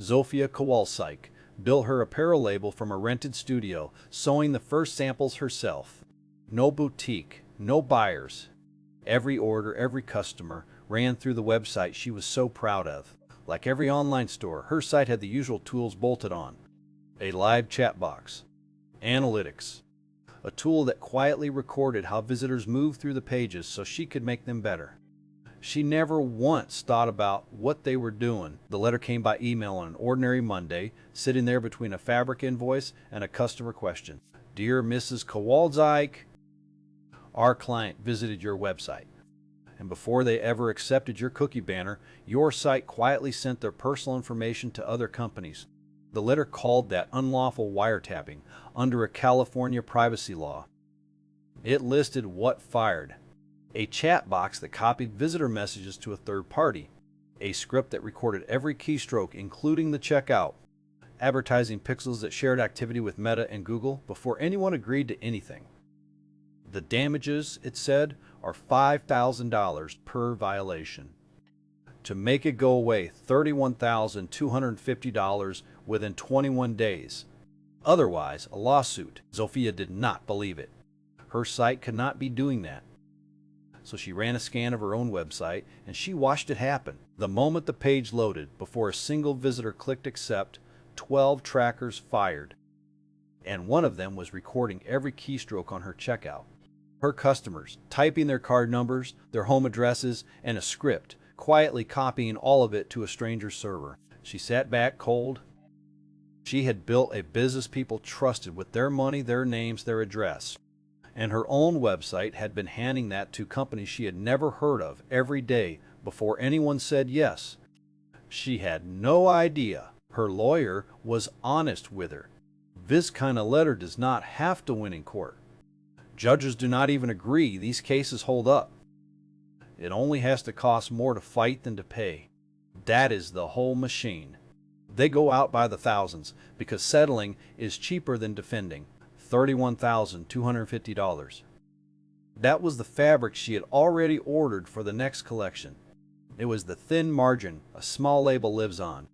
Zofia Kowalczyk built her apparel label from a rented studio, sewing the first samples herself. No boutique, no buyers. Every order, every customer ran through the website she was so proud of. Like every online store, her site had the usual tools bolted on. A live chat box. Analytics. A tool that quietly recorded how visitors moved through the pages so she could make them better. She never once thought about what they were doing. The letter came by email on an ordinary Monday, sitting there between a fabric invoice and a customer question. Dear Mrs. Kowalczyk, our client visited your website, and before they ever accepted your cookie banner, your site quietly sent their personal information to other companies. The letter called that unlawful wiretapping under a California privacy law. It listed what fired. A chat box that copied visitor messages to a third party. A script that recorded every keystroke, including the checkout. Advertising pixels that shared activity with Meta and Google before anyone agreed to anything. The damages, it said, are $5,000 per violation. To make it go away, $31,250 within 21 days. Otherwise, a lawsuit. Zofia did not believe it. Her site could not be doing that. So she ran a scan of her own website, and she watched it happen. The moment the page loaded, before a single visitor clicked accept, 12 trackers fired. And one of them was recording every keystroke on her checkout. Her customers, typing their card numbers, their home addresses, and a script, quietly copying all of it to a stranger's server. She sat back cold. She had built a business people trusted with their money, their names, their address. And her own website had been handing that to companies she had never heard of every day before anyone said yes. She had no idea. Her lawyer was honest with her. This kind of letter does not have to win in court. Judges do not even agree these cases hold up. It only has to cost more to fight than to pay. That is the whole machine. They go out by the thousands because settling is cheaper than defending. $31,250. That was the fabric she had already ordered for the next collection. It was the thin margin a small label lives on.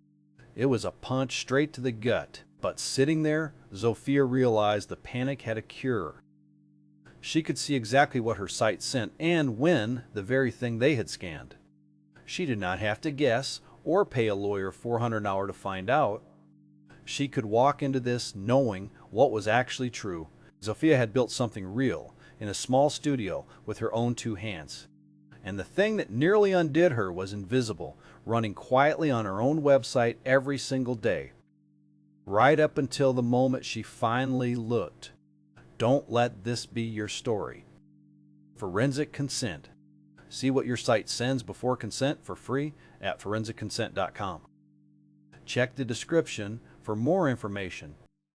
It was a punch straight to the gut. But sitting there, Zofia realized the panic had a cure. She could see exactly what her site sent and when, the very thing they had scanned. She did not have to guess or pay a lawyer $400 an hour to find out. She could walk into this knowing what was actually true. Zofia had built something real in a small studio with her own two hands. And the thing that nearly undid her was invisible, running quietly on her own website every single day. Right up until the moment she finally looked. Don't let this be your story. Forensic Consent. See what your site sends before consent for free at ForensicConsent.com. Check the description for more information.